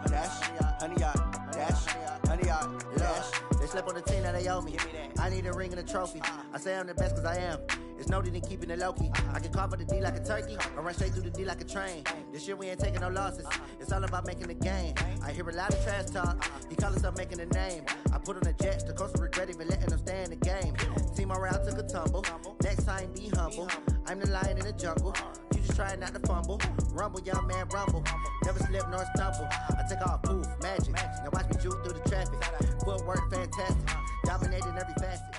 dash, honey yard, dash, honey yard, dash. They slept on the team that they owe me. I need a ring and a trophy. I say I'm the best cause I am. It's no need in keeping it low-key. I can carve up the D like a turkey, or run straight through the D like a train. This year we ain't taking no losses. It's all about making the game. I hear a lot of trash talk. He call himself making a name. I put on the Jets. The coach will regret even letting them stay in the game. Team around took a tumble. Next time be humble. I'm the lion in the jungle. You just try not to fumble. Rumble, young man, rumble. Never slip nor stumble. I take off, poof, magic. Now watch me juke through the traffic. Footwork fantastic. Dominating every facet.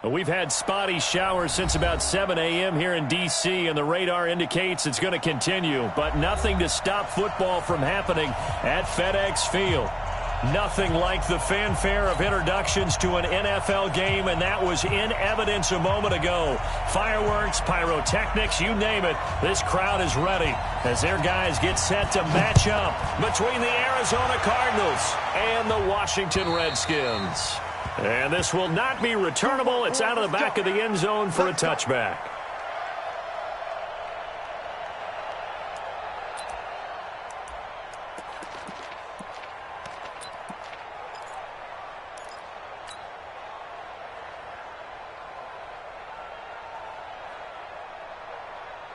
We've had spotty showers since about 7 a.m. here in D.C., and the radar indicates it's going to continue, but nothing to stop football from happening at FedEx Field. Nothing like the fanfare of introductions to an NFL game, and that was in evidence a moment ago. Fireworks, pyrotechnics, you name it, this crowd is ready as their guys get set to match up between the Arizona Cardinals and the Washington Redskins. And this will not be returnable. It's out of the back of the end zone for a touchback.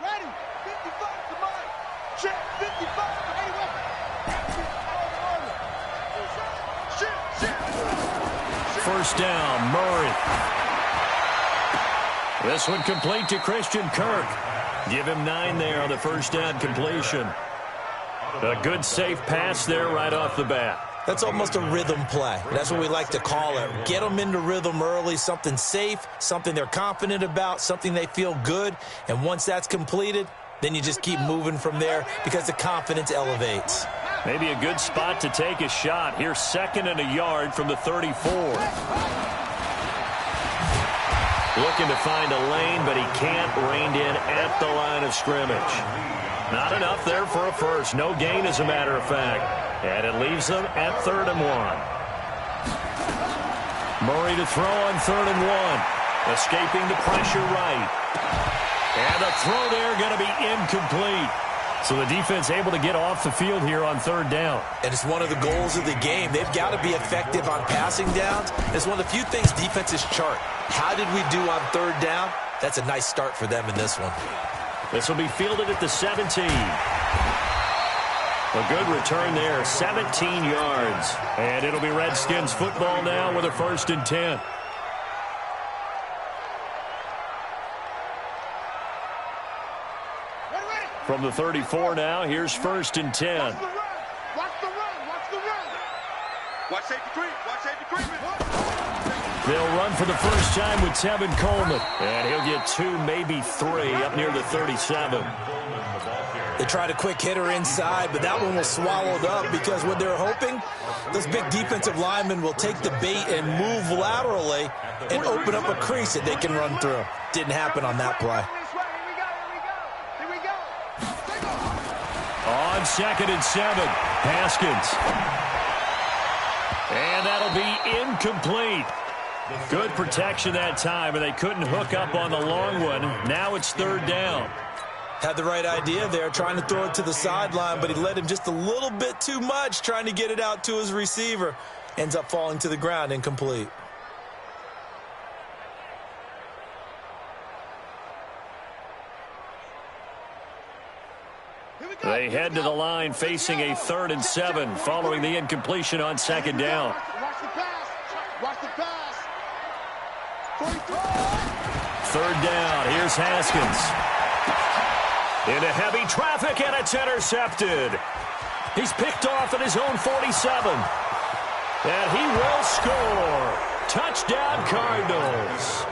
Ready, 55 to mine. Check, 55 to 81. First down, Murray. This one complete to Christian Kirk. Give him 9 there on the first down completion. A good safe pass there right off the bat. That's almost a rhythm play. That's what we like to call it. Get them into rhythm early, something safe, something they're confident about, something they feel good. And once that's completed, then you just keep moving from there because the confidence elevates. Maybe a good spot to take a shot. Here's 2nd and a yard from the 34. Looking to find a lane, but he can't. Reined in at the line of scrimmage. Not enough there for a first. No gain, as a matter of fact. And it leaves them at 3rd and 1. Murray to throw on 3rd and 1. Escaping the pressure right. And the throw there going to be incomplete. So the defense able to get off the field here on 3rd down. And it's one of the goals of the game. They've got to be effective on passing downs. It's one of the few things defenses chart. How did we do on 3rd down? That's a nice start for them in this one. This will be fielded at the 17. A good return there, 17 yards. And it'll be Redskins football now with a 1st and 10. From the 34 now, here's 1st and 10. Watch the run. Watch the run. Watch the run. Watch safety creep. Watch safety creep. They'll run for the first time with Tevin Coleman. And he'll get 2, maybe 3 up near the 37. They tried a quick hitter inside, but that one was swallowed up because what they're hoping, those big defensive linemen will take the bait and move laterally and open up a crease that they can run through. Didn't happen on that play. On 2nd and 7, Haskins. And that'll be incomplete. Good protection that time, and they couldn't hook up on the long one. Now it's 3rd down. Had the right idea there, trying to throw it to the sideline, but he led him just a little bit too much, trying to get it out to his receiver. Ends up falling to the ground, incomplete. They head to the line facing a 3rd and 7 following the incompletion on 2nd down. Watch the pass. Watch the pass. 3rd down. Here's Haskins. Into heavy traffic, and it's intercepted. He's picked off at his own 47. And he will score. Touchdown, Cardinals.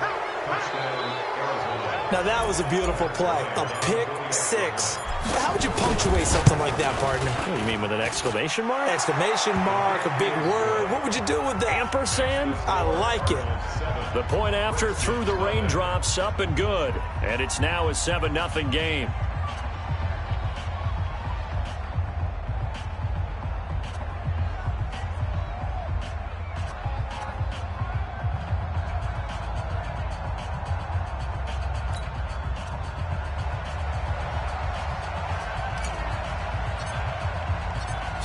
Now that was a beautiful play. A pick 6. How would you punctuate something like that, partner? What do you mean, with an exclamation mark? Exclamation mark, a big word. What would you do with that? Ampersand? I like it. The point after through the raindrops, up and good. And it's now a 7-0 game.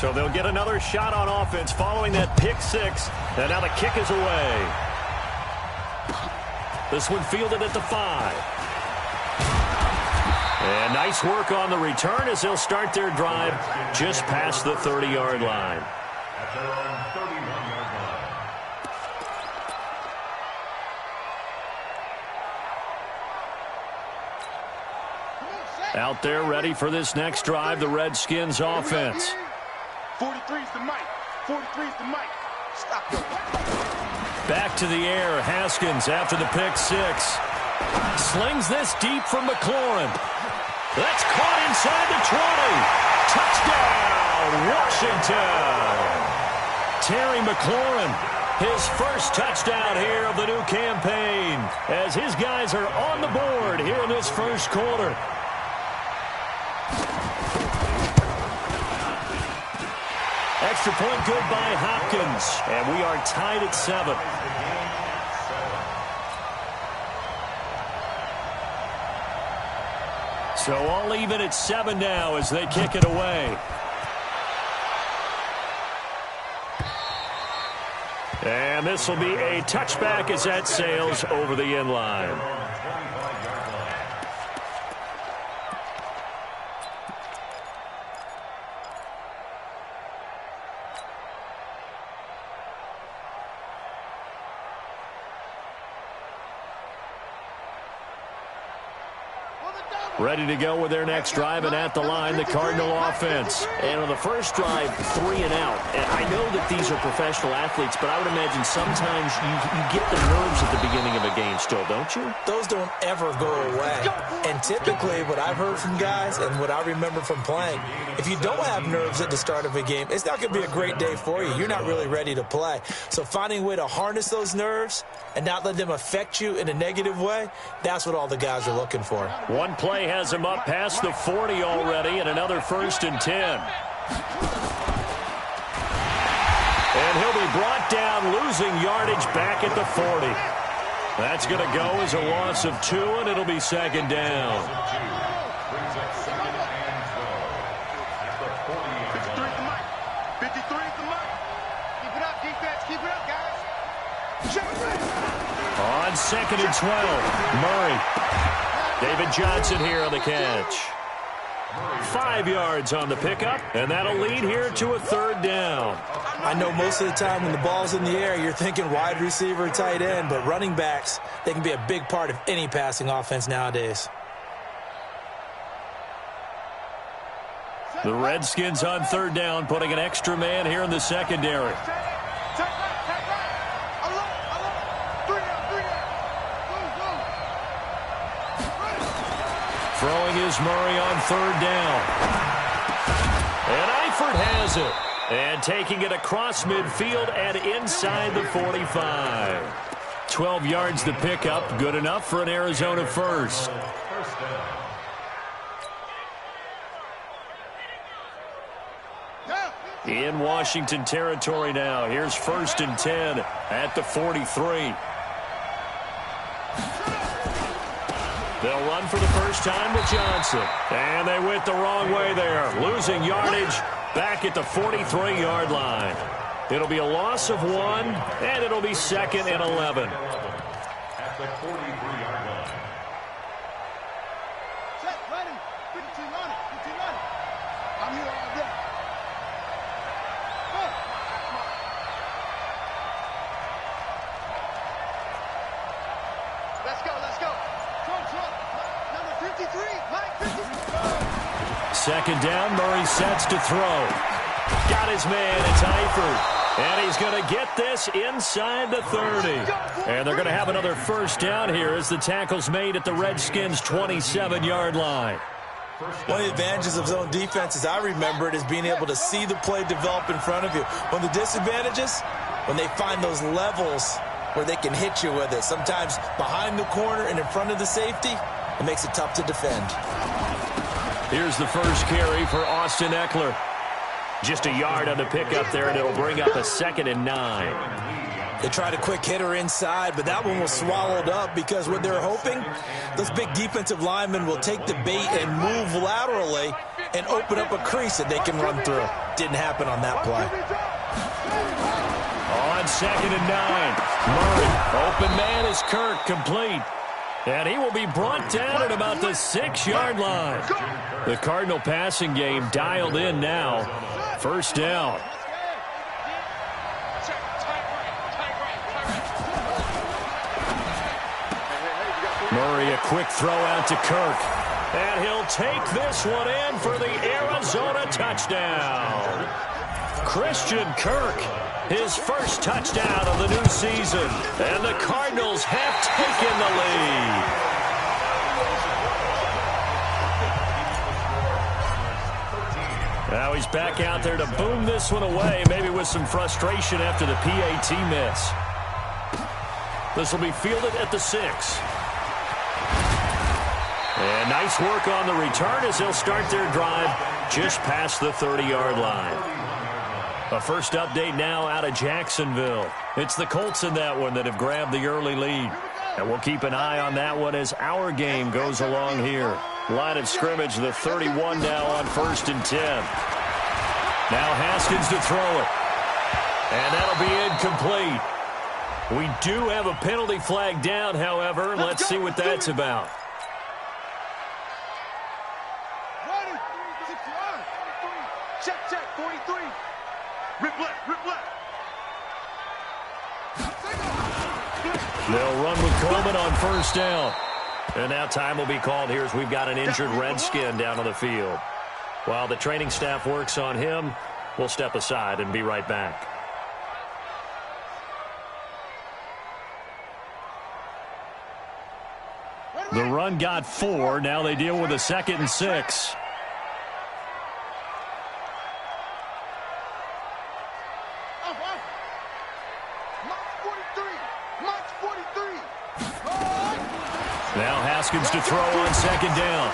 So they'll get another shot on offense following that pick six. And now the kick is away. This one fielded at the 5. And nice work on the return as they'll start their drive just past the 30-yard line. Out there ready for this next drive, the Redskins offense. 43's the mic. 43's the mic. Stop your... Back to the air. Haskins after the pick six. Slings this deep from McLaurin. That's caught inside the 20. Touchdown, Washington. Terry McLaurin, his first touchdown here of the new campaign, as his guys are on the board here in this first quarter. Extra point good by Hopkins, and we are tied at 7. So all even at 7 now as they kick it away. And this will be a touchback as that sails over the end line. Ready to go with their next drive, and at the line, the Cardinal offense. And on the first drive, 3 and out. And I know that these are professional athletes, but I would imagine sometimes you get the nerves at the beginning of a game still, don't you? Those don't ever go away. And typically, what I've heard from guys and what I remember from playing, if you don't have nerves at the start of a game, it's not going to be a great day for you. You're not really ready to play. So finding a way to harness those nerves and not let them affect you in a negative way, that's what all the guys are looking for. One play has him up past the 40 already, and another 1st and 10. And he'll be brought down, losing yardage back at the 40. That's going to go as a loss of 2, and it'll be 2nd down. 53's the mic. Keep it up, defense. Keep it up, guys. On 2nd and 12, Murray. David Johnson here on the catch. 5 yards on the pickup, and that'll lead here to a 3rd down. I know most of the time when the ball's in the air, you're thinking wide receiver, tight end, but running backs, they can be a big part of any passing offense nowadays. The Redskins on 3rd down, putting an extra man here in the secondary. Throwing is Murray on 3rd down. And Eifert has it. And taking it across midfield and inside the 45. 12 yards the pickup. Good enough for an Arizona first. In Washington territory now. Here's 1st and 10 at the 43. They'll run for the first time with Johnson. And they went the wrong way there. Losing yardage back at the 43-yard line. It'll be a loss of 1, and it'll be 2nd and 11. At the 43-yard line. Check, ready. 52 on it. 52 on it. I'm here all day. Let's go, let's go. Number 53, Mike 53. 2nd down, Murray sets to throw. Got his man, it's Eifert. And he's going to get this inside the 30. And they're going to have another 1st down here as the tackle's made at the Redskins' 27-yard line. One of the advantages of zone defense, as I remember it, is being able to see the play develop in front of you. One of the disadvantages, when they find those levels where they can hit you with it, sometimes behind the corner and in front of the safety, it makes it tough to defend. Here's the first carry for Austin Eckler. Just a yard on the pickup there, and it'll bring up a 2nd and 9. They tried a quick hitter inside, but that one was swallowed up because what they're hoping, those big defensive linemen will take the bait and move laterally and open up a crease that they can run through. Didn't happen on that play. On 2nd and 9, Murray, open man is Kirk, complete. And he will be brought down at about the 6-yard line. The Cardinal passing game dialed in now. First down. Murray, a quick throw out to Kirk. And he'll take this one in for the Arizona touchdown. Christian Kirk, his first touchdown of the new season. And the Cardinals have taken the lead. Now he's back out there to boom this one away, maybe with some frustration after the PAT miss. This will be fielded at the 6. And nice work on the return as they'll start their drive just past the 30-yard line. A first update now out of Jacksonville. It's the Colts in that one that have grabbed the early lead. And we'll keep an eye on that one as our game goes along here. Line of scrimmage, the 31 now on 1st and 10. Now Haskins to throw it. And that'll be incomplete. We do have a penalty flag down, however. Let's see what that's about. Check, 43. Rip left. They'll run with Coleman on first down. And now time will be called here as we've got an injured Redskin down on the field. While the training staff works on him, we'll step aside and be right back. The run got 4. Now they deal with a 2nd and 6. Now Haskins to throw on 2nd down.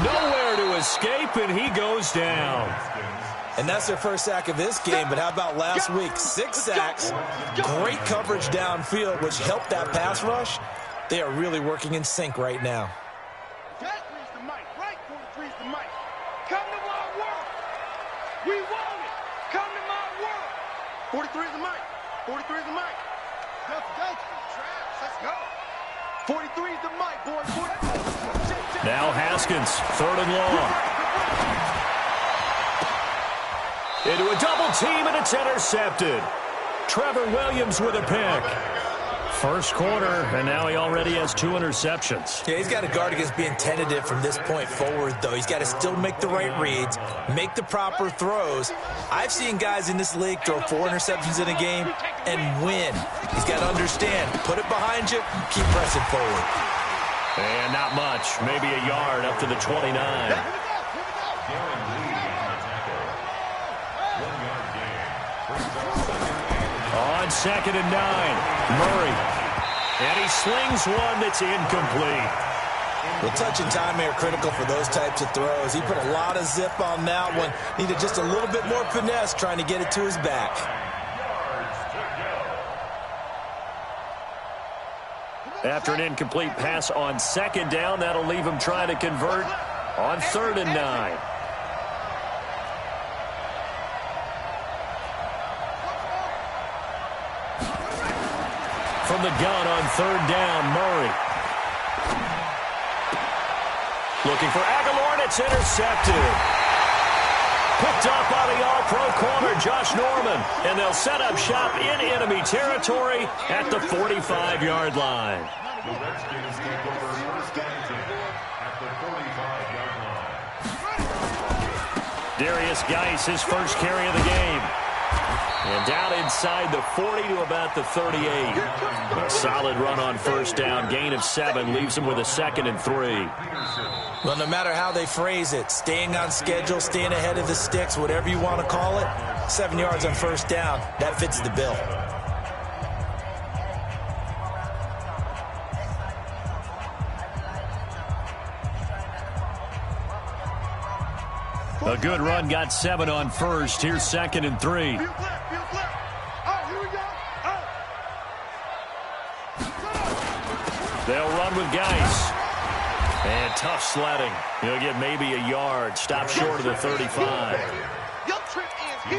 Nowhere to escape, and he goes down. And that's their first sack of this game, but how about last week? 6 sacks, great coverage downfield, which helped that pass rush. They are really working in sync right now. That is the mic, right? 43 is the mic. Come to my world. We want it. Come to my world. 43 is the mic. 43 is the mic. Let's go. Let's go. 43 is the mic, boy. Now Haskins, 3rd and long. Into a double team, and it's intercepted. Trevor Williams with a pick. First quarter, and now he already has 2 interceptions. Yeah, he's got to guard against being tentative from this point forward, though. He's got to still make the right reads, make the proper throws. I've seen guys in this league throw 4 interceptions in a game and win. He's got to understand, put it behind you, keep pressing forward. And not much, maybe a yard up to the 29. On 2nd and 9, Murray. And he slings one that's incomplete. Well, touch and timing are critical for those types of throws. He put a lot of zip on that one. Needed just a little bit more finesse trying to get it to his back. After an incomplete pass on 2nd down, that'll leave him trying to convert on 3rd and 9. From the gun on 3rd down, Murray. Looking for Aguilar, and it's intercepted. Picked up by the all-pro corner, Josh Norman. And they'll set up shop in enemy territory at the 45-yard line. The Redskins take over first and 10 at the 45-yard line. Darius Geis, his first carry of the game. And down inside the 40 to about the 38. A solid run on first down. Gain of 7 leaves him with a 2nd and 3. Well, no matter how they phrase it, staying on schedule, staying ahead of the sticks, whatever you want to call it, 7 yards on first down, that fits the bill. A good run, got 7 on first. Here's 2nd and 3. They'll run with Geis. And tough sledding. He'll get maybe a yard. Stop short of the 35.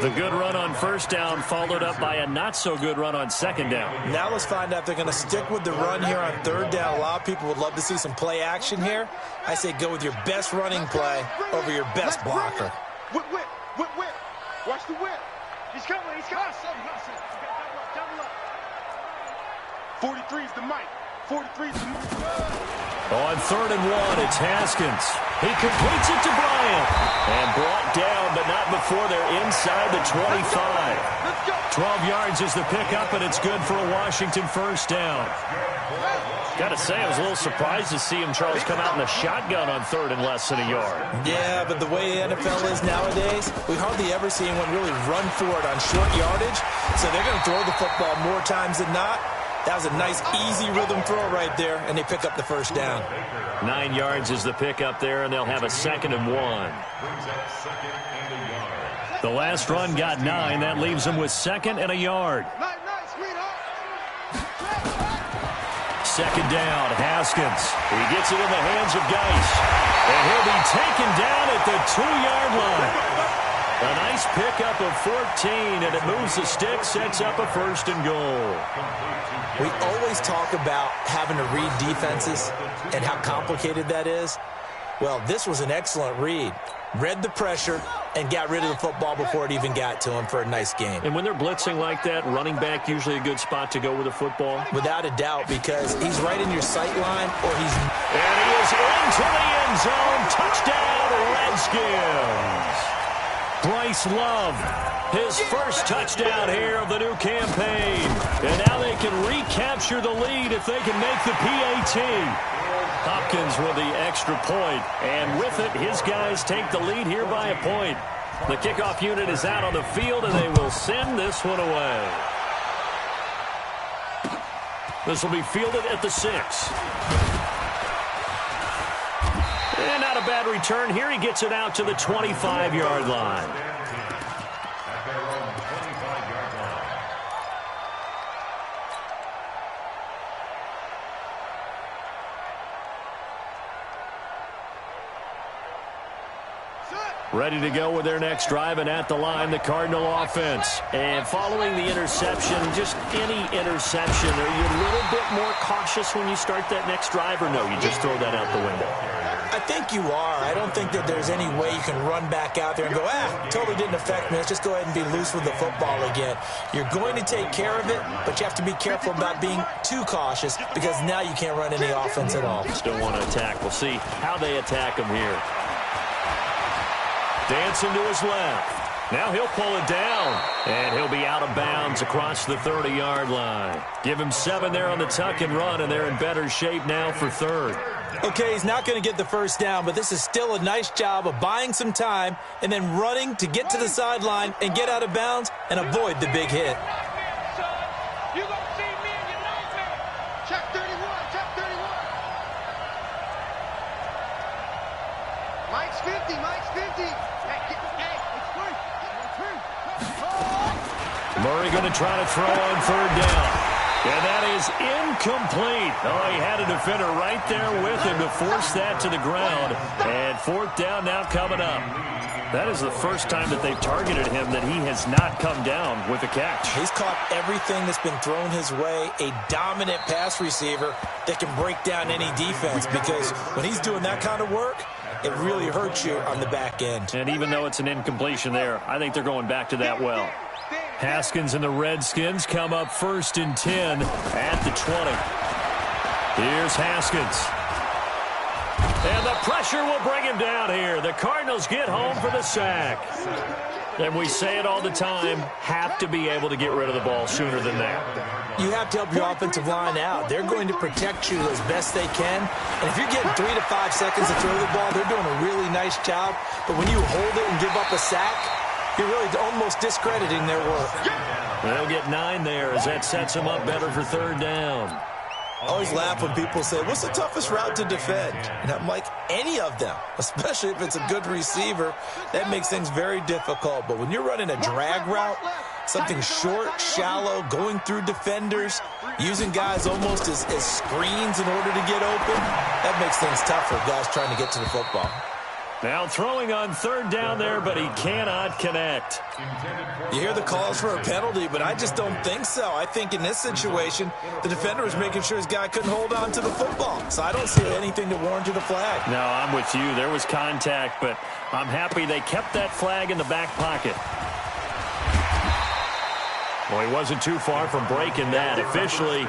The good run on first down followed up by a not-so-good run on second down. Now let's find out if they're going to stick with the run here on third down. A lot of people would love to see some play action here. I say go with your best running play over your best blocker. Whip. Watch the whip. He's coming. 43's the mic. 43's the mic. On 3rd and 1, it's Haskins. He completes it to Bryant. And brought down, but not before they're inside the 25. 12 yards is the pickup, and it's good for a Washington first down. Got to say, I was a little surprised to see him, Charles, come out in a shotgun on 3rd and less than a yard. Yeah, but the way the NFL is nowadays, we hardly ever see anyone really run for it on short yardage. So they're going to throw the football more times than not. That was a nice, easy rhythm throw right there, and they pick up the first down. 9 yards is the pickup there, and they'll have a 2nd and 1. The last run got 9. That leaves them with 2nd and a yard. Second down, Haskins. He gets it in the hands of Geis. And he'll be taken down at the 2-yard line. A nice pickup of 14, and it moves the stick, sets up a 1st and goal. We always talk about having to read defenses and how complicated that is. Well, this was an excellent read. Read the pressure and got rid of the football before it even got to him for a nice game. And when they're blitzing like that, running back usually a good spot to go with the football? Without a doubt, because he's right in your sight line, or he's... And he is into the end zone. Touchdown, Redskins. Bryce Love, his first touchdown here of the new campaign. And now they can recapture the lead if they can make the PAT. Hopkins with the extra point. And with it, his guys take the lead here by a point. The kickoff unit is out on the field, and they will send this one away. This will be fielded at the 6. And not a bad return here. He gets it out to the 25-yard line. Ready to go with their next drive, and at the line, the Cardinal offense. And following the interception, just any interception, are you a little bit more cautious when you start that next drive, or no, you just throw that out the window? I think you are. I don't think that there's any way you can run back out there and go, totally didn't affect me. Let's just go ahead and be loose with the football again. You're going to take care of it, but you have to be careful about being too cautious because now you can't run any offense at all. Still want to attack. We'll see how they attack him here. Dancing to his left. Now he'll pull it down, and he'll be out of bounds across the 30-yard line. Give him 7 there on the tuck and run, and they're in better shape now for 3rd. Okay, he's not going to get the first down, but this is still a nice job of buying some time and then running to get to the sideline and get out of bounds and avoid the big hit. You gonna see me in your nightmare. Check 31, check 31. Mike's 50, Mike's 50. Hey, it's Murray going to try to throw on 3rd down. And that is incomplete. Oh, he had a defender right there with him to force that to the ground. And 4th down now coming up. That is the first time that they've targeted him that he has not come down with a catch. He's caught everything that's been thrown his way. A dominant pass receiver that can break down any defense, because when he's doing that kind of work, it really hurts you on the back end. And even though it's an incompletion there, I think they're going back to that well. Haskins and the Redskins come up 1st and 10 at the 20. Here's Haskins. And the pressure will bring him down here. The Cardinals get home for the sack. And we say it all the time, have to be able to get rid of the ball sooner than that. You have to help your offensive line out. They're going to protect you as best they can. And if you're getting 3 to 5 seconds to throw the ball, they're doing a really nice job. But when you hold it and give up a sack, you're really almost discrediting their work. They'll get 9 there as that sets them up better for 3rd down. I always laugh when people say, what's the toughest route to defend? And I'm like, any of them, especially if it's a good receiver. That makes things very difficult. But when you're running a drag route, Something short, shallow, going through defenders, using guys almost as screens in order to get open. That makes things tough for guys trying to get to the football. Now throwing on third down there, but he cannot connect. You hear the calls for a penalty, but I just don't think so. I think in this situation, the defender was making sure his guy couldn't hold on to the football. So I don't see anything to warrant a flag. No, I'm with you. There was contact, but I'm happy they kept that flag in the back pocket. Well, he wasn't too far from breaking that. Officially,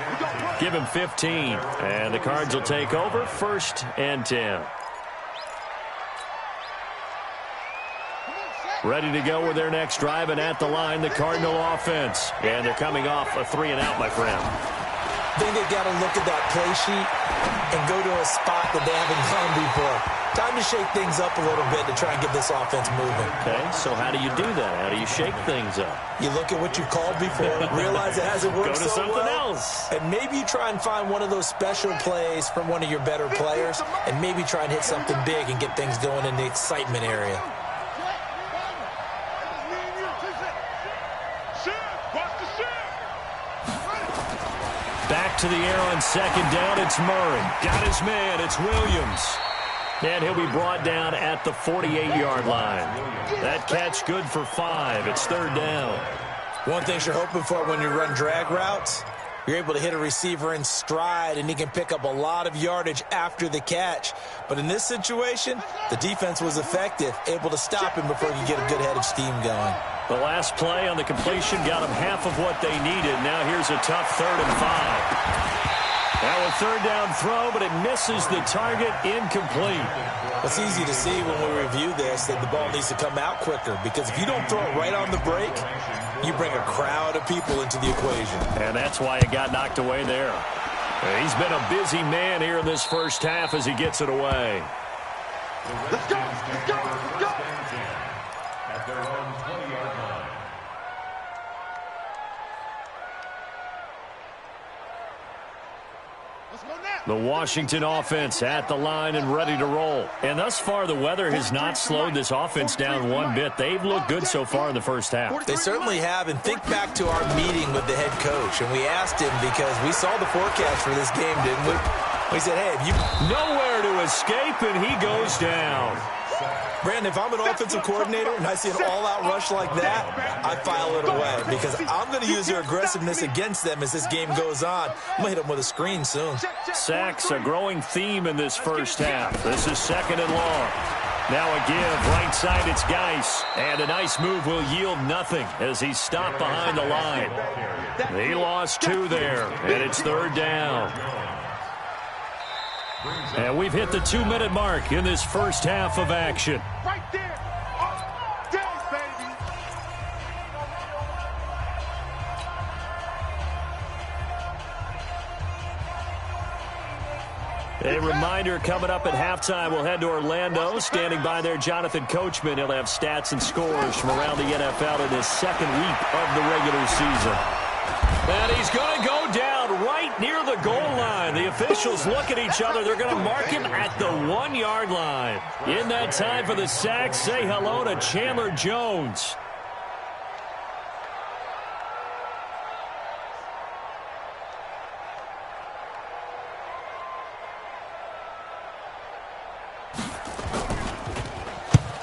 give him 15. And the Cards will take over 1st and 10. Ready to go with their next drive, and at the line, the Cardinal offense. And they're coming off a 3-and-out, my friend. I think they've got to look at that play sheet and go to a spot that they haven't gone before. Time to shake things up a little bit to try and get this offense moving. Okay, so how do you do that? How do you shake things up? You look at what you called before, realize it hasn't worked so well. Go to something else. And maybe you try and find one of those special plays from one of your better players, and maybe try and hit something big and get things going in the excitement area. Back to the air on 2nd down. It's Murray. Got his man. It's Williams. And he'll be brought down at the 48-yard line. That catch good for 5. It's 3rd down. One thing you're hoping for when you run drag routes, you're able to hit a receiver in stride, and he can pick up a lot of yardage after the catch. But in this situation, the defense was effective, able to stop him before he could get a good head of steam going. The last play on the completion got them half of what they needed. Now here's a tough 3rd and 5. Now a 3rd down throw, but it misses the target, incomplete. It's easy to see when we review this that the ball needs to come out quicker, because if you don't throw it right on the break, you bring a crowd of people into the equation. And that's why it got knocked away there. He's been a busy man here in this first half as he gets it away. Let's go! Let's go! Let's go! At their own 20-yard line. The Washington offense at the line and ready to roll. And thus far, the weather has not slowed this offense down one bit. They've looked good so far in the first half. They certainly have. And think back to our meeting with the head coach. And we asked him, because we saw the forecast for this game, didn't we? We said, hey, have you... Nowhere to escape, and he goes down. Brandon, if I'm an offensive coordinator and I see an all-out rush like that, I file it away, because I'm going to use their aggressiveness against them as this game goes on. I'm going to hit them with a screen soon. Sacks, a growing theme in this first half. This is 2nd and long. Now a give. Right side, it's Geis. And a nice move will yield nothing as he's stopped behind the line. He lost 2 there, and it's 3rd down. And we've hit the 2-minute mark in this first half of action. Right there. Oh, dang, baby. A reminder, coming up at halftime, we'll head to Orlando. Standing by there, Jonathan Coachman. He'll have stats and scores from around the NFL in his 2nd week of the regular season. And he's going to go down right near the goal line. The officials look at each other. They're going to mark him at the 1-yard line. In that time for the sack, say hello to Chandler Jones.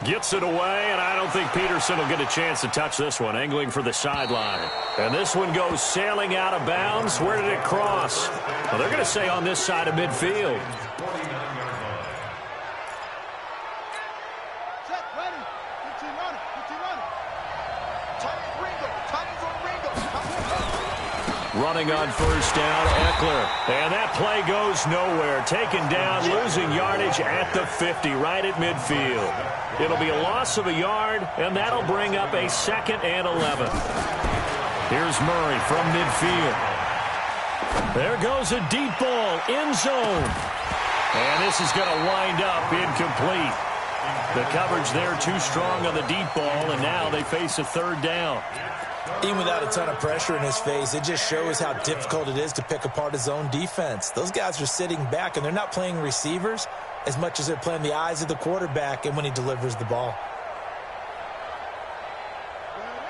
Gets it away, and I don't think Peterson will get a chance to touch this one. Angling for the sideline. And this one goes sailing out of bounds. Where did it cross? Well, they're going to say on this side of midfield. Set, ready. 15 on it. 15 on it. Tight Ringo. Tight on Ringo. Running on first down, Eckler. And that play goes nowhere. Taken down, losing yardage at the 50, right at midfield. It'll be a loss of a yard, and that'll bring up a 2nd and 11. Here's Murray from midfield. There goes a deep ball, end zone. And this is going to wind up incomplete. The coverage there too strong on the deep ball, and now they face a 3rd down. Even without a ton of pressure in his face, it just shows how difficult it is to pick apart his own defense. Those guys are sitting back, and they're not playing receivers as much as they're playing the eyes of the quarterback and when he delivers the ball.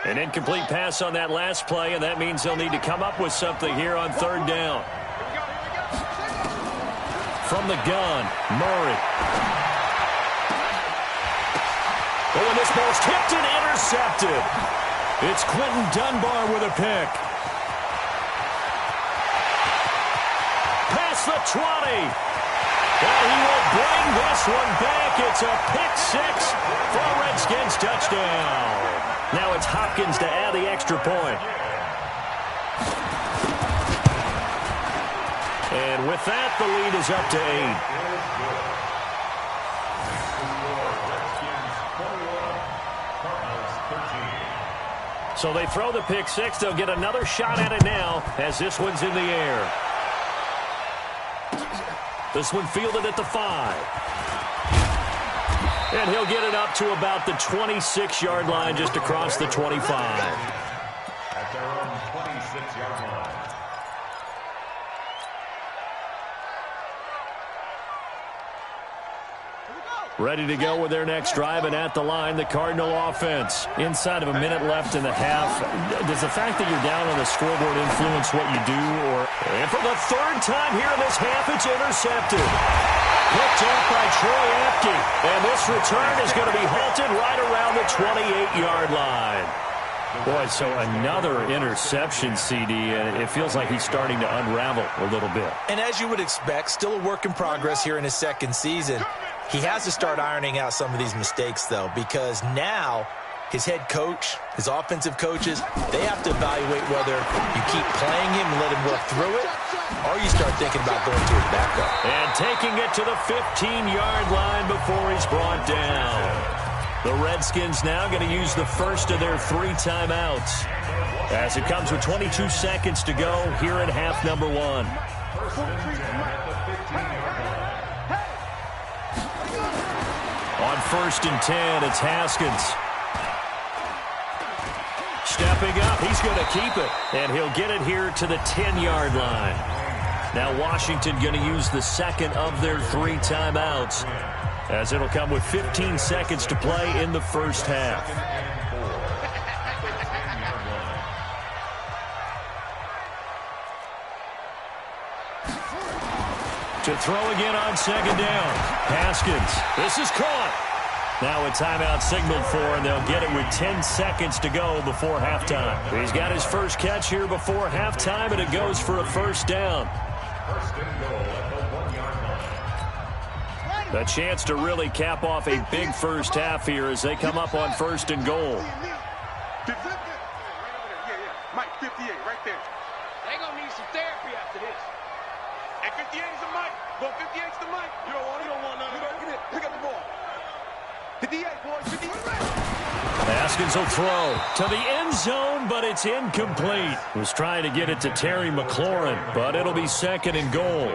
An incomplete pass on that last play, and that means they'll need to come up with something here on third down. From the gun, Murray. Oh, and this ball's tipped and intercepted. It's Quentin Dunbar with a pick. Past the 20. And he will bring this one back. It's a pick six for a Redskins touchdown. Now it's Hopkins to add the extra point. And with that, the lead is up to 8. So they throw the pick six. They'll get another shot at it now as this one's in the air. This one fielded at the 5. And he'll get it up to about the 26-yard line, just across the 25. At their own 26-yard line. Ready to go with their next drive, and at the line, the Cardinal offense. Inside of a minute left in the half, does the fact that you're down on the scoreboard influence what you do? And for the third time here in this half, it's intercepted. Picked up by Troy Apke. And this return is going to be halted right around the 28-yard line. Boy, so another interception, CD, and it feels like he's starting to unravel a little bit. And as you would expect, still a work in progress here in his second season. He has to start ironing out some of these mistakes, though, because now his head coach, his offensive coaches, they have to evaluate whether you keep playing him and let him work through it, or you start thinking about going to his backup. And taking it to the 15-yard line before he's brought down. The Redskins now going to use the first of their 3 timeouts as it comes with 22 seconds to go here in half number 1. On 1st and 10, it's Haskins. Stepping up, he's going to keep it, and he'll get it here to the 10-yard line. Now Washington going to use the second of their 3 timeouts, as it'll come with 15 seconds to play in the first half. To throw again on second down. Haskins. This is caught. Now a timeout signaled for, and they'll get it with 10 seconds to go before halftime. He's got his first catch here before halftime, and it goes for a first down. First and goal at the 1-yard line. A chance to really cap off a big first half here as they come up on 1st and goal. Mike, 58, right there. They're going to need some therapy after this. And 58 is the mic. Well, 58's the mic. You don't want none of it. Get it. Pick up the ball. 58, boys. 58. Haskins will throw to the end zone, but it's incomplete. Was trying to get it to Terry McLaurin, but it'll be 2nd and goal.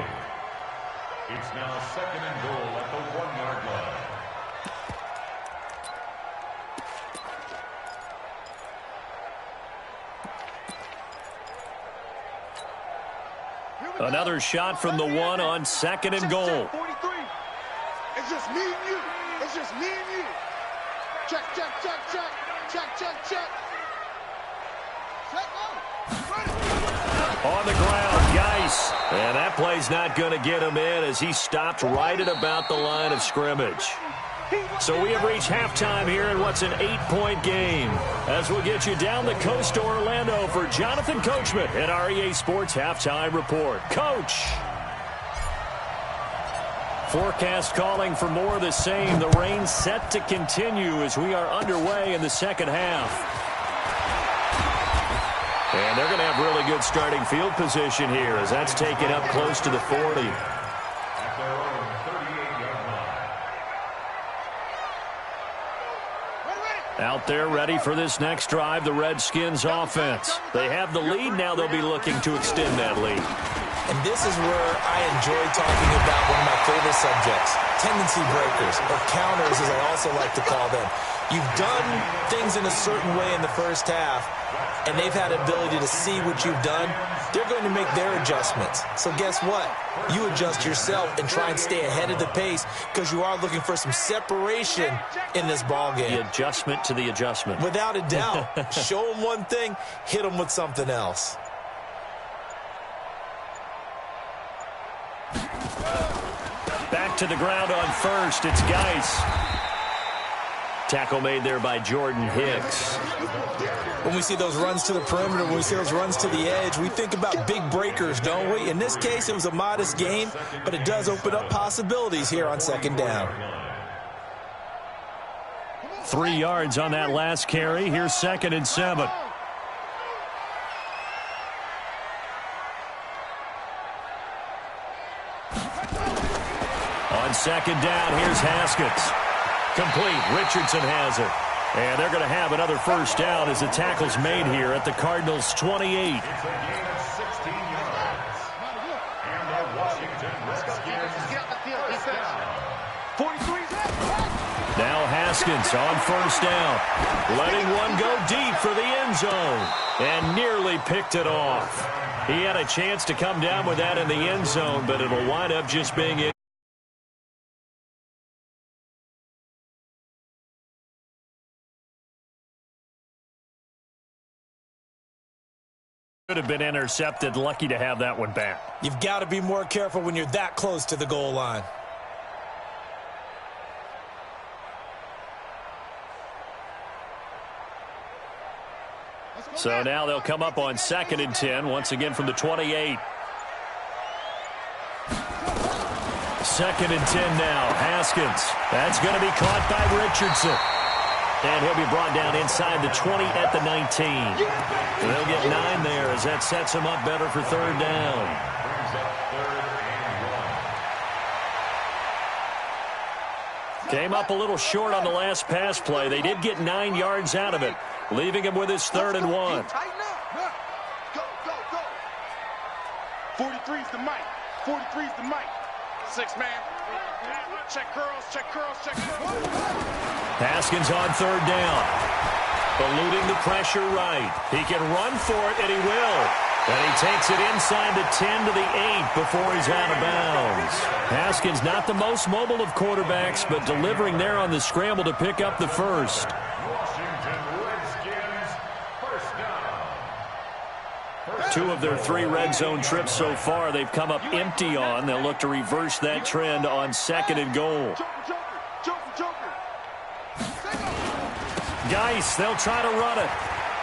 It's now 2nd and goal at the 1-yard line. Another shot from the 1 on 2nd and goal. 43. It's just me and you. It's just me and you. Check, check, check, check. Check, check, check. Check, On the ground, Geis. And that play's not going to get him in as he stopped right at about the line of scrimmage. So we have reached halftime here in what's an 8-point game. As we'll get you down the coast to Orlando for Jonathan Coachman at our EA Sports Halftime Report. Coach! Forecast calling for more of the same. The rain set to continue as we are underway in the second half. And they're going to have really good starting field position here as that's taken up close to the 40. At their own 38-yard line. Out there ready for this next drive, the Redskins offense. They have the lead, now they'll be looking to extend that lead. And this is where I enjoy talking about one of my favorite subjects, tendency breakers, or counters as I also like to call them. You've done things in a certain way in the first half, and they've had the ability to see what you've done. They're going to make their adjustments. So guess what? You adjust yourself and try and stay ahead of the pace because you are looking for some separation in this ballgame. The adjustment to the adjustment. Without a doubt. Show them one thing, hit them with something else. Back to the ground on first. It's Geis. Tackle made there by Jordan Hicks. When we see those runs to the perimeter, when we see those runs to the edge, we think about big breakers, don't we? In this case, it was a modest gain, but it does open up possibilities here on second down. 3 yards on that last carry. Here's 2nd and 7. On second down, here's Haskins. Complete. Richardson has it. And they're going to have another first down as the tackle's made here at the Cardinals' 28. Now Haskins on first down. Letting one go deep for the end zone. And nearly picked it off. He had a chance to come down with that in the end zone, but it'll wind up just being in. Could have been intercepted. Lucky to have that one back. You've got to be more careful when you're that close to the goal line. So now they'll come up on 2nd and 10, once again from the 28. 2nd and 10 now. Haskins. That's going to be caught by Richardson. And he'll be brought down inside the 20 at the 19. They'll get 9 there as that sets him up better for 3rd down. Came up a little short on the last pass play. They did get 9 yards out of it, leaving him with his 3rd and 1. Go, go, go. 43's the mic. 43's the mic. 6-man. Check curls, check curls, check curls. Haskins on 3rd down. Eluding the pressure right. He can run for it, and he will. And he takes it inside the 10 to the 8 before he's out of bounds. Haskins not the most mobile of quarterbacks, but delivering there on the scramble to pick up the first. Two of their 3 red zone trips so far they've come up empty on. They'll look to reverse that trend on 2nd and goal. Geis, they'll try to run it.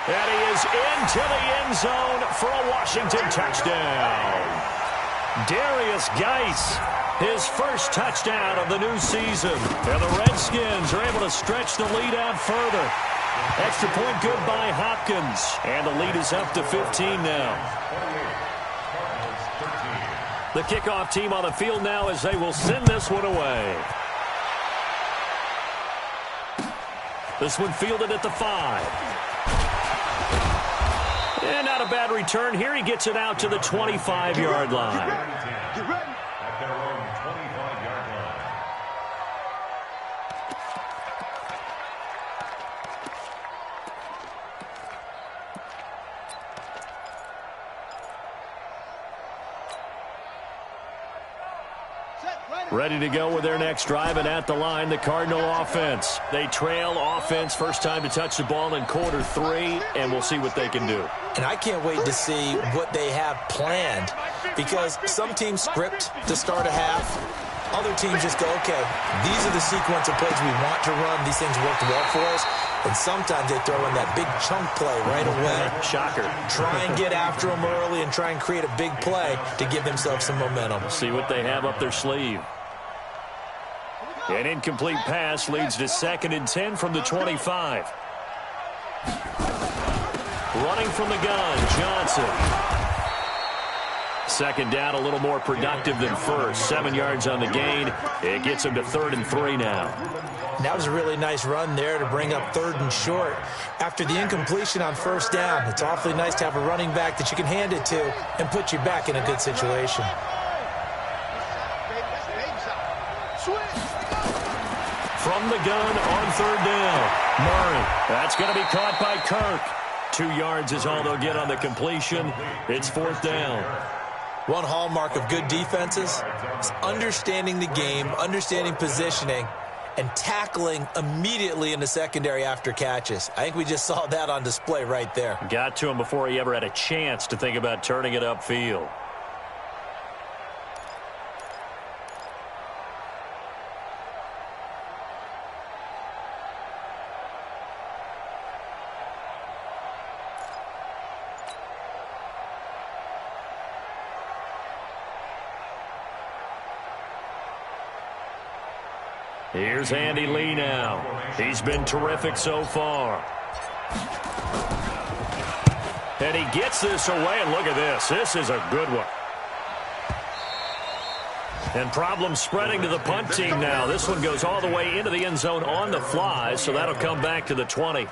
And he is into the end zone for a Washington touchdown. Darius Geis, his first touchdown of the new season. And the Redskins are able to stretch the lead out further. Extra point good by Hopkins. And the lead is up to 15 now. The kickoff team on the field now as they will send this one away. This one fielded at the 5. And not a bad return here. He gets it out to the 25-yard line. Get ready. At their own 25-yard line. Ready to go with their next drive, and at the line, the Cardinal offense. They trail offense, first time to touch the ball in quarter 3, and we'll see what they can do. And I can't wait to see what they have planned, because some teams script to start a half. Other teams just go, okay, these are the sequence of plays we want to run. These things worked well for us. And sometimes they throw in that big chunk play right away. Shocker. Try and get after them early and try and create a big play to give themselves some momentum. See what they have up their sleeve. An incomplete pass leads to 2nd and 10 from the 25. Running from the gun, Johnson. Second down, a little more productive than first. 7 yards on the gain. It gets him to 3rd and 3 now. And that was a really nice run there to bring up 3rd and short. After the incompletion on 1st down, it's awfully nice to have a running back that you can hand it to and put you back in a good situation. From the gun on 3rd down. Murray. That's going to be caught by Kirk. 2 yards is all they'll get on the completion. It's 4th down. One hallmark of good defenses is understanding the game, understanding positioning, and tackling immediately in the secondary after catches. I think we just saw that on display right there. Got to him before he ever had a chance to think about turning it upfield. Here's Andy Lee now. He's been terrific so far. And he gets this away, and look at this. This is a good one. And problems spreading to the punt team now. This one goes all the way into the end zone on the fly, so that'll come back to the 20.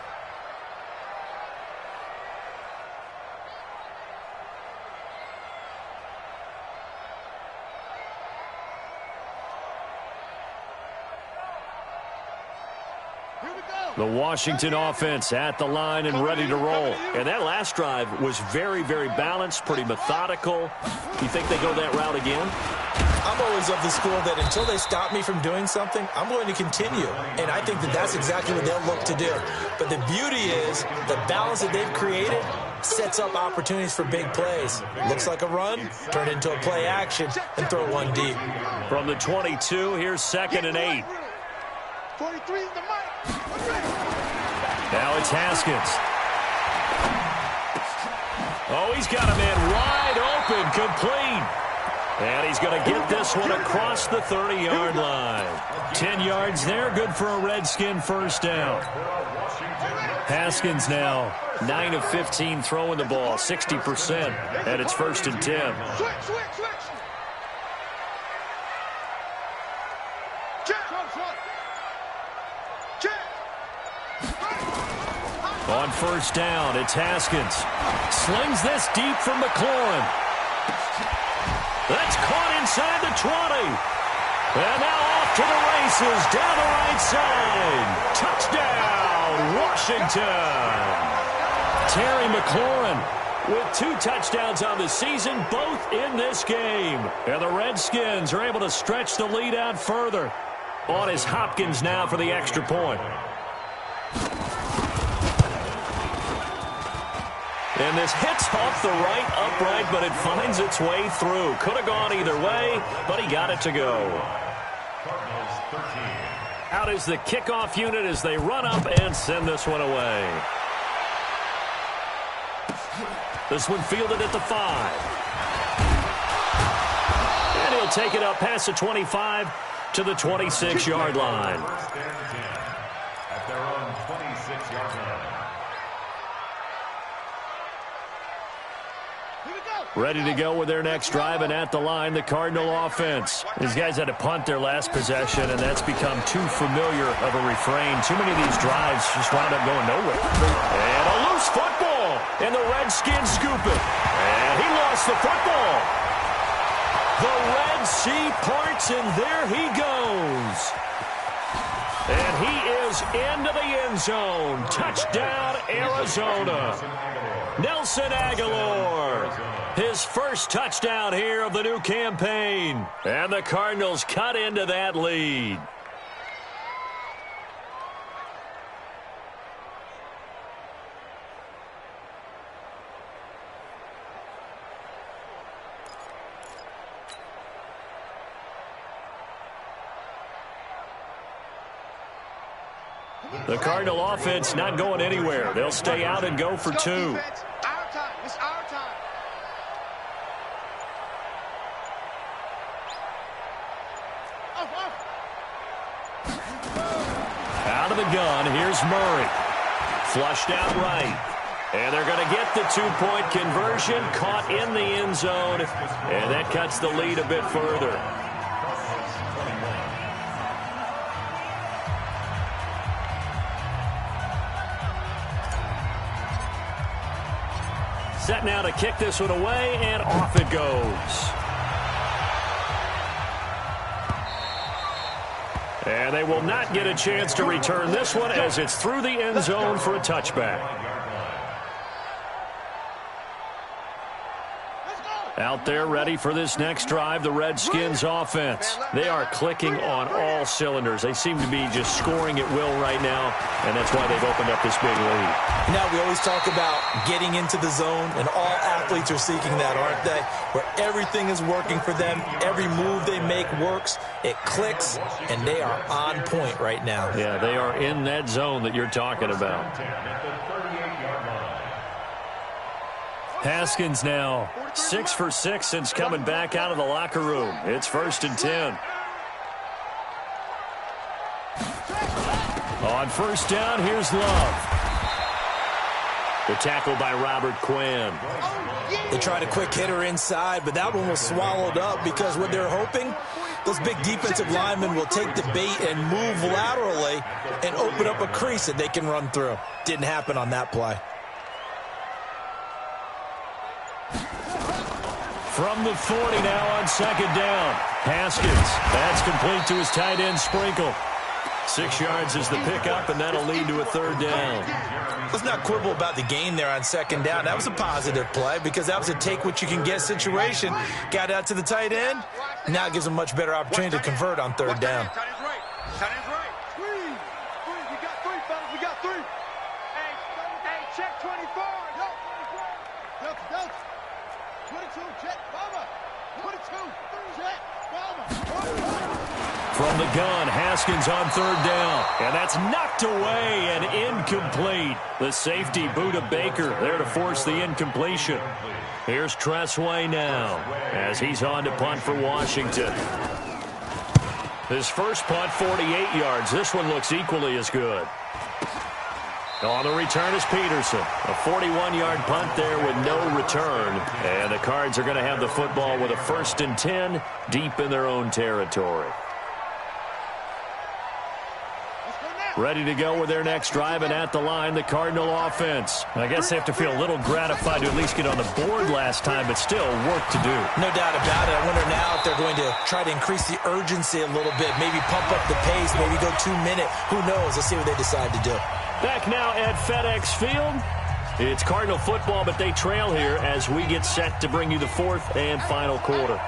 The Washington offense at the line and ready to roll. And that last drive was very, very balanced, pretty methodical. You think they go that route again? I'm always of the school that until they stop me from doing something, I'm going to continue. And I think that that's exactly what they'll look to do. But the beauty is the balance that they've created sets up opportunities for big plays. Looks like a run, turn it into a play action, and throw one deep. From the 22, here's 2nd and 8. 43 is the mic. Now it's Haskins. Oh, he's got a man wide open, complete. And he's going to get this one across the 30-yard line. 10 yards there, good for a Redskin 1st down. Haskins now 9 of 15 throwing the ball, 60%, and it's 1st and 10. Switch. On 1st down, it's Haskins. Slings this deep from McLaurin. That's caught inside the 20. And now off to the races down the right side. Touchdown, Washington. Terry McLaurin with 2 touchdowns on the season, both in this game. And the Redskins are able to stretch the lead out further. On is Hopkins now for the extra point. And this hits off the right upright, but it finds its way through. Could have gone either way, but he got it to go. Out is the kickoff unit as they run up and send this one away. This one fielded at the 5. And he'll take it up past the 25 to the 26-yard line. At their own 26-yard line. Ready to go with their next drive, and at the line, the Cardinal offense. These guys had to punt their last possession, and that's become too familiar of a refrain. Too many of these drives just wound up going nowhere. And a loose football, and the Redskins scoop it. And he lost the football. The Red Sea parts, and there he goes. And he is into the end zone. Touchdown, Arizona. Nelson Aguilar, his first touchdown here of the new campaign. And the Cardinals cut into that lead. The Cardinal offense not going anywhere. They'll stay out and go for 2. Our time. It's our time. Out of the gun, here's Murray. Flushed out right. And they're going to get the two-point conversion, caught in the end zone, and that cuts the lead a bit further. Set now to kick this one away, and off it goes. And they will not get a chance to return this one as it's through the end zone for a touchback. Out there ready for this next drive, the Redskins offense. They are clicking on all cylinders. They seem to be just scoring at will right now, and that's why they've opened up this big lead. Now, we always talk about getting into the zone, and all athletes are seeking that, aren't they? Where everything is working for them, every move they make works, it clicks, and they are on point right now. Yeah, they are in that zone that you're talking about. Haskins now 6 for 6 since coming back out of the locker room. It's 1st and 10. On 1st down, here's Love. The tackle by Robert Quinn. They tried a quick hitter inside, but that one was swallowed up because what they're hoping, those big defensive linemen will take the bait and move laterally and open up a crease that they can run through. Didn't happen on that play. From the 40 now on 2nd down. Haskins, that's complete to his tight end Sprinkle. 6 yards is the pickup, and that'll lead to a 3rd down. Let's not quibble about the gain there on 2nd down. That was a positive play because that was a take-what-you-can-get situation. Got out to the tight end. Now it gives them a much better opportunity to convert on 3rd down. Tight end's right. Three. We got 3, fellas. We got 3. Hey, check 24. Delta. 22, check, Bama. 22, check, Bama. From the gun, Haskins on 3rd down. And that's knocked away and incomplete. The safety, Buda Baker, there to force the incompletion. Here's Tressway now as he's on to punt for Washington. His first punt, 48 yards. This one looks equally as good. On the return is Peterson. A 41-yard punt there with no return. And the Cards are going to have the football with a 1st and 10 deep in their own territory. Ready to go with their next drive, and at the line, the Cardinal offense. I guess they have to feel a little gratified to at least get on the board last time, but still work to do. No doubt about it. I wonder now if they're going to try to increase the urgency a little bit, maybe pump up the pace, maybe go 2-minute. Who knows? Let's see what they decide to do. Back now at FedEx Field. It's Cardinal football, but they trail here as we get set to bring you the 4th and final quarter.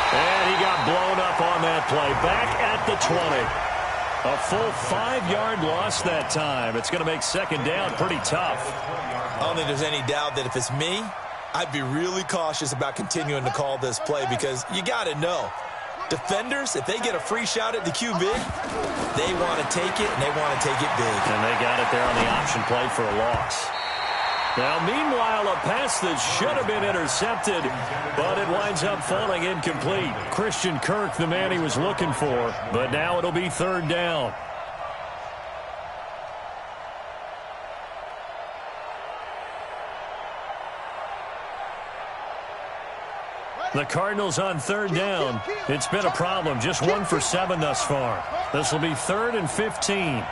And he got blown up on that play. Back at the 20. A full 5-yard loss that time. It's going to make 2nd down pretty tough. I don't think there's any doubt that if it's me, I'd be really cautious about continuing to call this play because you got to know, defenders, if they get a free shot at the QB, they want to take it, and they want to take it big. And they got it there on the option play for a loss. Now, meanwhile, a pass that should have been intercepted, but it winds up falling incomplete. Christian Kirk, the man he was looking for, but now it'll be 3rd down. The Cardinals on 3rd down. It's been a problem. Just 1 for 7 thus far. This will be 3rd and 15.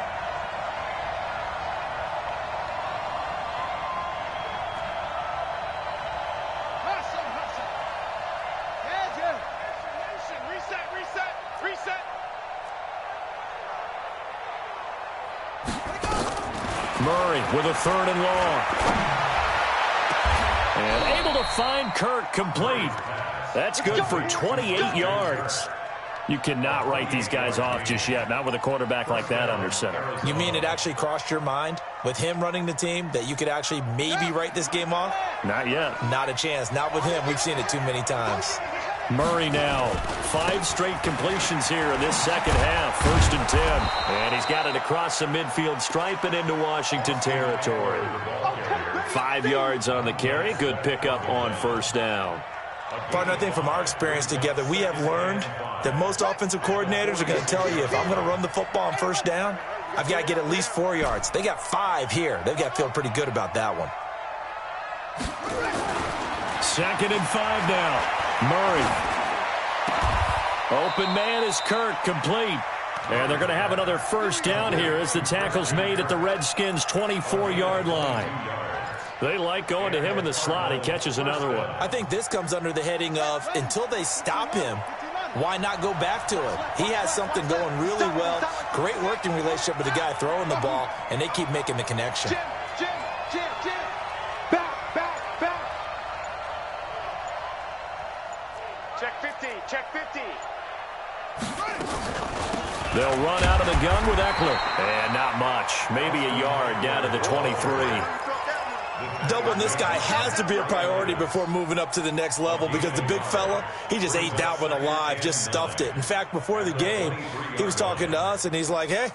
Murray with a 3rd and long. And able to find Kirk complete. That's good for 28 yards. You cannot write these guys off just yet, not with a quarterback like that under center. You mean it actually crossed your mind with him running the team that you could actually maybe write this game off? Not yet. Not a chance. Not with him. We've seen it too many times. Murray now. 5 straight completions here in this 2nd half. 1st and 10. And he's got it across the midfield stripe and into Washington territory. 5 yards on the carry. Good pickup on 1st down. Partner, I think from our experience together, we have learned that most offensive coordinators are going to tell you, if I'm going to run the football on first down, I've got to get at least 4 yards. They got 5 here. They've got to feel pretty good about that one. 2nd and 5 now. Murray. Open man is Kirk, complete. And they're going to have another first down here as the tackle's made at the Redskins' 24-yard line. They like going to him in the slot. He catches another one. I think this comes under the heading of, until they stop him, why not go back to him? He has something going really well. Great working relationship with the guy throwing the ball, and they keep making the connection. Back. Check 50, check 50. They'll run out of the gun with Eckler. And not much. Maybe a yard down to the 23. Doubling this guy has to be a priority before moving up to the next level, because the big fella, he just ate that one alive, just stuffed it. In fact, before the game, he was talking to us, and he's like, hey,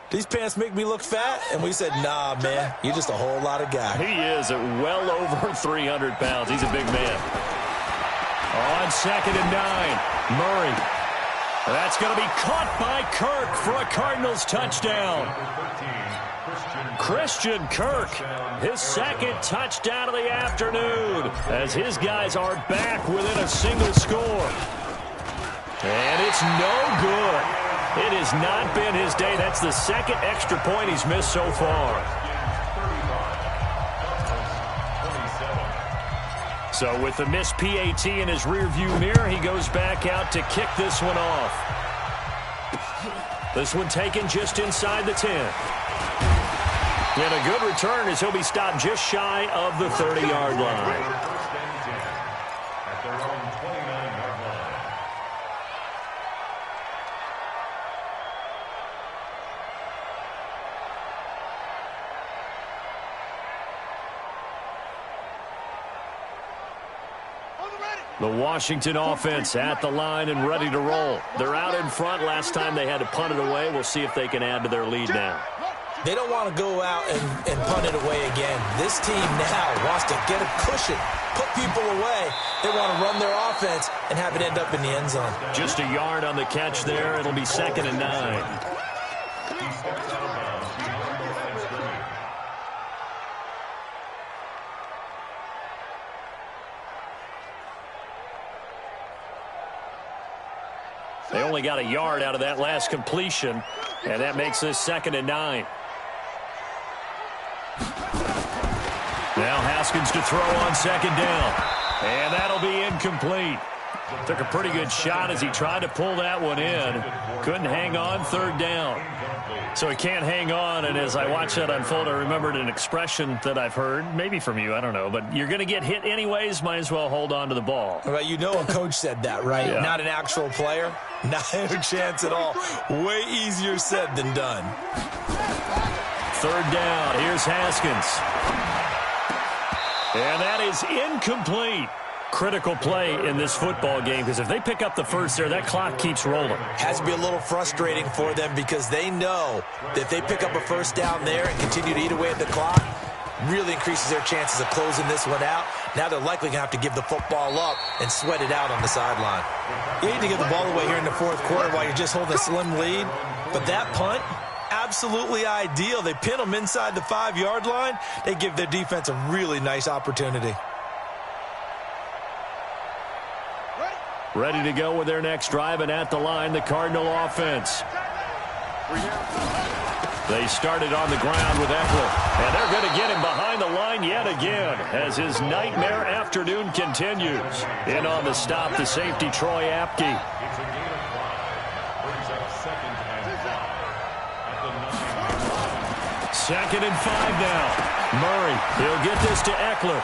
these pants make me look fat? And we said, nah, man, you're just a whole lot of guy. He is at well over 300 pounds. He's a big man. On 2nd and 9, Murray. That's going to be caught by Kirk for a Cardinals touchdown. Christian Kirk, his 2nd touchdown of the afternoon, as his guys are back within a single score. And it's no good. It has not been his day. That's the 2nd extra point he's missed so far. So with the missed PAT in his rearview mirror, he goes back out to kick this one off. This one taken just inside the 10. And a good return as he'll be stopped just shy of the 30-yard line. The Washington offense at the line and ready to roll. They're out in front. Last time they had to punt it away. We'll see if they can add to their lead now. They don't want to go out and punt it away again. This team now wants to get a cushion, put people away. They want to run their offense and have it end up in the end zone. Just a yard on the catch there. It'll be 2nd and 9. They only got a yard out of that last completion, and that makes this 2nd and 9. Now Haskins to throw on 2nd down, and that'll be incomplete. Took a pretty good shot as he tried to pull that one in. Couldn't hang on, 3rd down. So he can't hang on, and as I watched that unfold, I remembered an expression that I've heard, maybe from you, I don't know, but you're going to get hit anyways, might as well hold on to the ball. Right, you know a coach said that, right? Yeah. Not an actual player. Not a chance at all. Way easier said than done. 3rd down, here's Haskins. And that is incomplete. Critical play in this football game, because if they pick up the first there, that clock keeps rolling. Has to be a little frustrating for them, because they know that if they pick up a first down there and continue to eat away at the clock, really increases their chances of closing this one out. Now they're likely going to have to give the football up and sweat it out on the sideline. You need to give the ball away here in the 4th quarter while you're just holding a slim lead, but that punt, absolutely ideal. They pin them inside the 5-yard line. They give their defense a really nice opportunity. Ready to go with their next drive, and at the line, the Cardinal offense. They started on the ground with Eckler, and they're going to get him behind the line yet again as his nightmare afternoon continues. In on the stop, the safety, Troy Apke. Second and 5 now. Murray, he'll get this to Eckler.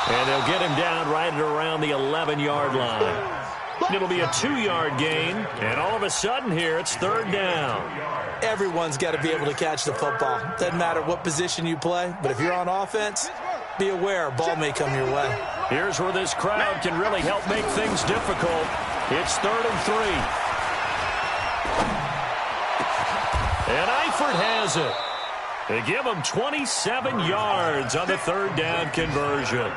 And they'll get him down right at around the 11-yard line. It'll be a 2-yard gain, and all of a sudden here, it's 3rd down. Everyone's got to be able to catch the football. Doesn't matter what position you play, but if you're on offense, be aware a ball may come your way. Here's where this crowd can really help make things difficult. It's 3rd and 3. And Eifert has it. They give him 27 yards on the 3rd down conversion.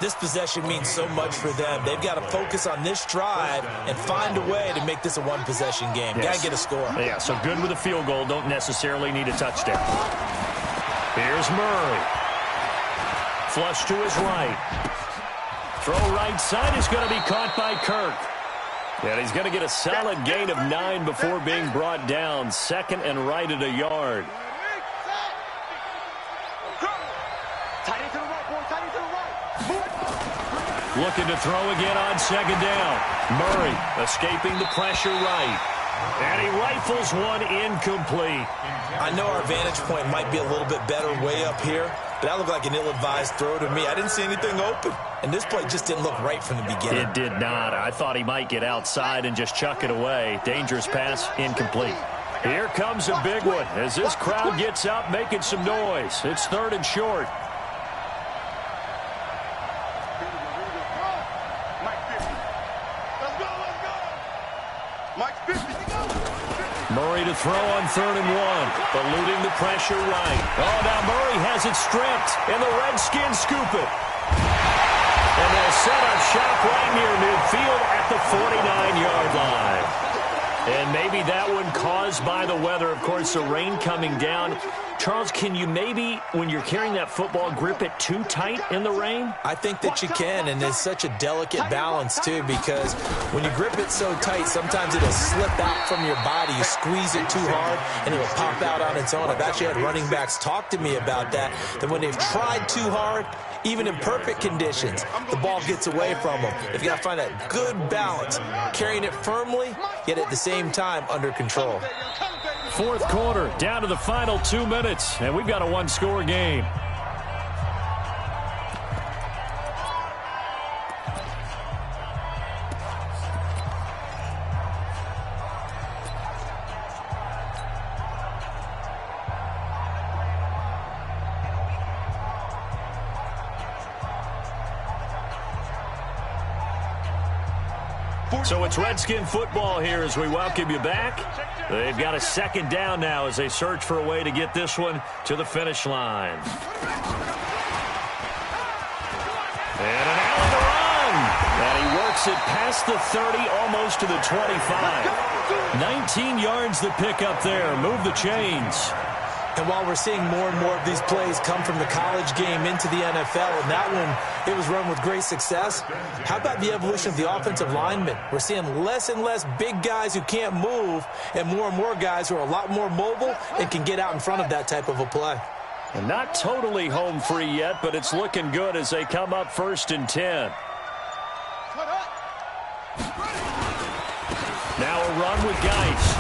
This possession means so much for them. They've got to focus on this drive and find a way to make this a one-possession game. Yes. Got to get a score. Yeah, so good with a field goal. Don't necessarily need a touchdown. Here's Murray. Flush to his right. Throw right side is going to be caught by Kirk. And he's going to get a solid gain of 9 before being brought down. Second and right at a yard. Looking to throw again on second down. Murray escaping the pressure right. And he rifles one incomplete. I know our vantage point might be a little bit better way up here, but that looked like an ill-advised throw to me. I didn't see anything open. And this play just didn't look right from the beginning. It did not. I thought he might get outside and just chuck it away. Dangerous pass, incomplete. Here comes a big one as this crowd gets up making some noise. It's third and short. Murray to throw on 3rd and 1, eluding the pressure right. Oh, now Murray has it stripped, and the Redskins scoop it. And they'll set up shop right near midfield at the 49-yard line. And maybe that one caused by the weather. Of course, the rain coming down. Charles, can you maybe, when you're carrying that football, grip it too tight in the rain? I think that you can, and it's such a delicate balance, too, because when you grip it so tight, sometimes it'll slip out from your body. You squeeze it too hard, and it'll pop out on its own. I've actually had running backs talk to me about that when they've tried too hard, even in perfect conditions, the ball gets away from them. They've got to find that good balance, carrying it firmly, yet at the same time under control. Fourth quarter, down to the final 2 minutes, and we've got a one-score game. So it's Redskin football here as we welcome you back. They've got a second down now as they search for a way to get this one to the finish line. And an Allen to run. And he works it past the 30, almost to the 25. 19 yards the pick up there. Move the chains. And while we're seeing more and more of these plays come from the college game into the NFL, and that one, it was run with great success, how about the evolution of the offensive linemen? We're seeing less and less big guys who can't move and more guys who are a lot more mobile and can get out in front of that type of a play. And not totally home free yet, but it's looking good as they come up 1st and 10. Now a run with Geis.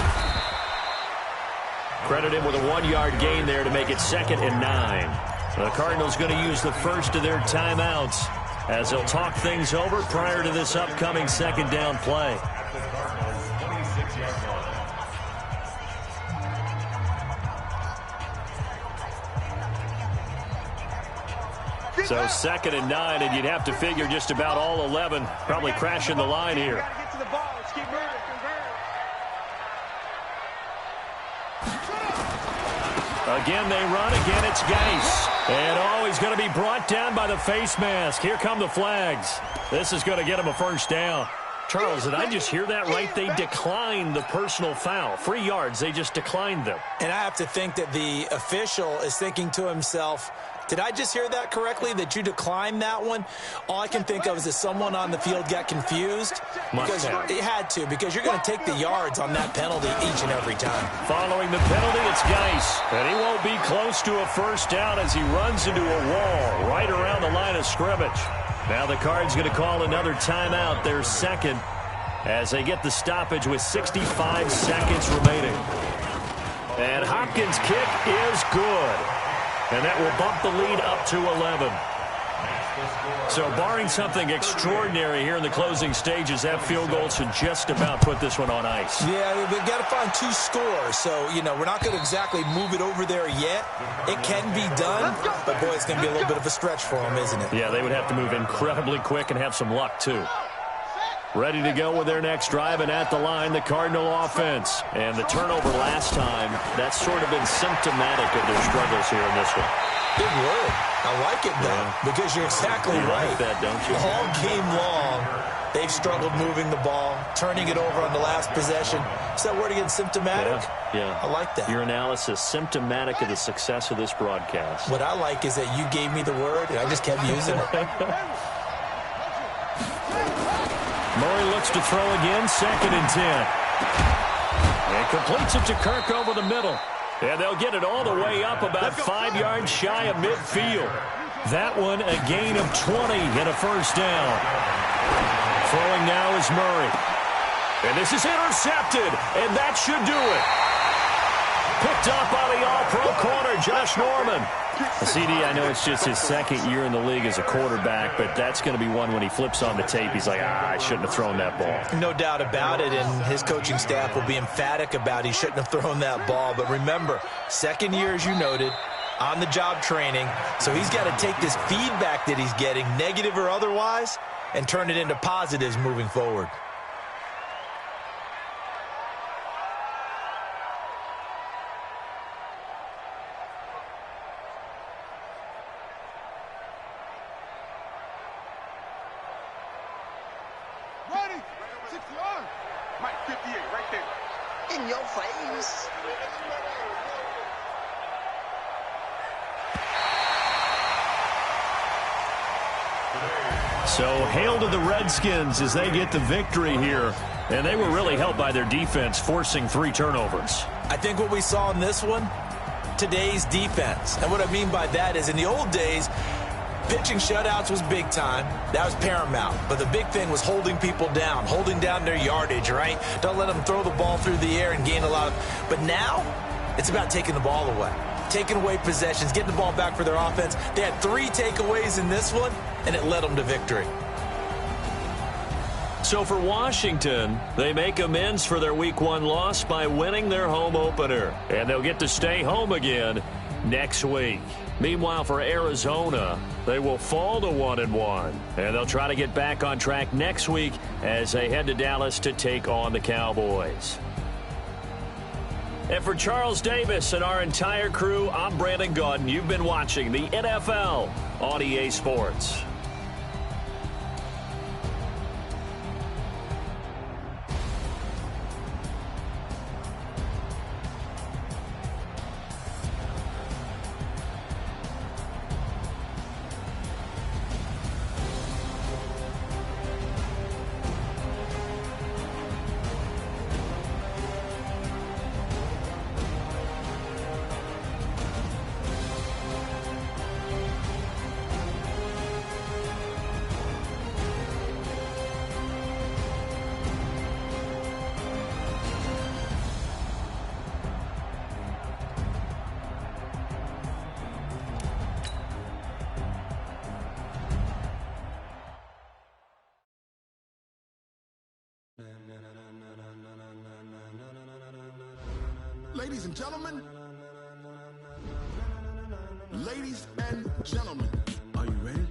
Credit him with a 1-yard gain there to make it 2nd and 9. The Cardinals going to use the first of their timeouts as they'll talk things over prior to this upcoming second down play. So 2nd and 9, and you'd have to figure just about all 11 probably crashing the line here. Again, they run. Again, it's Geis. And, he's going to be brought down by the face mask. Here come the flags. This is going to get him a first down. Charles, did I just hear that right? They declined the personal foul. 3 yards, they just declined them. And I have to think that the official is thinking to himself, did I just hear that correctly, that you declined that one? All I can think of is that someone on the field got confused. Because it had to, because you're going to take the yards on that penalty each and every time. Following the penalty, it's Geis. And he won't be close to a first down as he runs into a wall right around the line of scrimmage. Now the Cards going to call another timeout, their second, as they get the stoppage with 65 seconds remaining. And Hopkins' kick is good. And that will bump the lead up to 11. So barring something extraordinary here in the closing stages, that field goal should just about put this one on ice. Yeah, they've got to find 2 scores. So, we're not going to exactly move it over there yet. It can be done, but, boy, it's going to be a little bit of a stretch for them, isn't it? Yeah, they would have to move incredibly quick and have some luck, too. Ready to go with their next drive, and at the line, the Cardinal offense. And the turnover last time, that's sort of been symptomatic of their struggles here in this one. Big word. I like it, though, because you're exactly right. Like that, don't you? All game long, they've struggled moving the ball, turning it over on the last possession. Is that word again, symptomatic? Yeah. I like that. Your analysis, symptomatic of the success of this broadcast. What I like is that you gave me the word, and I just kept using it. Murray looks to throw again, 2nd and 10. And completes it to Kirk over the middle. And they'll get it all the way up about 5 yards shy of midfield. That one a gain of 20 and a first down. Throwing now is Murray. And this is intercepted, and that should do it. Picked up by the all-pro corner, Josh Norman. CD, I know it's just his 2nd year in the league as a quarterback, but that's going to be one when he flips on the tape. He's like, I shouldn't have thrown that ball. No doubt about it, and his coaching staff will be emphatic about he shouldn't have thrown that ball. But remember, 2nd year, as you noted, on-the-job training, so he's got to take this feedback that he's getting, negative or otherwise, and turn it into positives moving forward. Ready? 60 yards. Mike, 58, right there. In your face. So hail to the Redskins as they get the victory here. And they were really helped by their defense, forcing 3 turnovers. I think what we saw in this one, today's defense. And what I mean by that is in the old days, pitching shutouts was big time. That was paramount. But the big thing was holding people down, holding down their yardage, right? Don't let them throw the ball through the air and gain a lot of... But now, it's about taking the ball away. Taking away possessions, getting the ball back for their offense. They had 3 takeaways in this one, and it led them to victory. So for Washington, they make amends for their Week 1 loss by winning their home opener. And they'll get to stay home again next week. Meanwhile, for Arizona, they will fall to 1-1. And they'll try to get back on track next week as they head to Dallas to take on the Cowboys. And for Charles Davis and our entire crew, I'm Brandon Gaudin. You've been watching the NFL on EA Sports. Ladies and gentlemen, are you ready?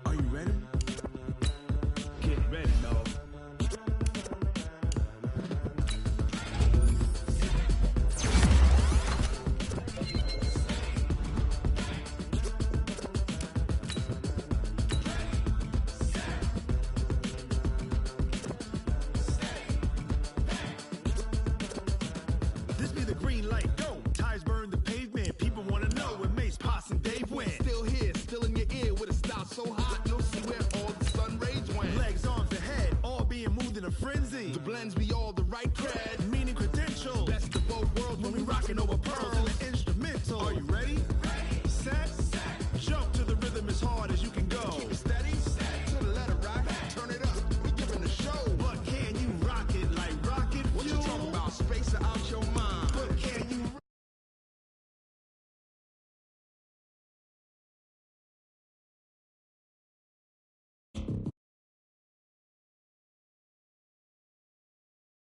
Are you ready? Get ready, dog. This be the green light, go. Tires burn the pavement. People want to know where Mace, Poss, and Dave went. Still here, still in your ear with a style so hot, you'll see where all the sun rays went. Legs, arms, and head, all being moved in a frenzy. The blends be all the right crowd.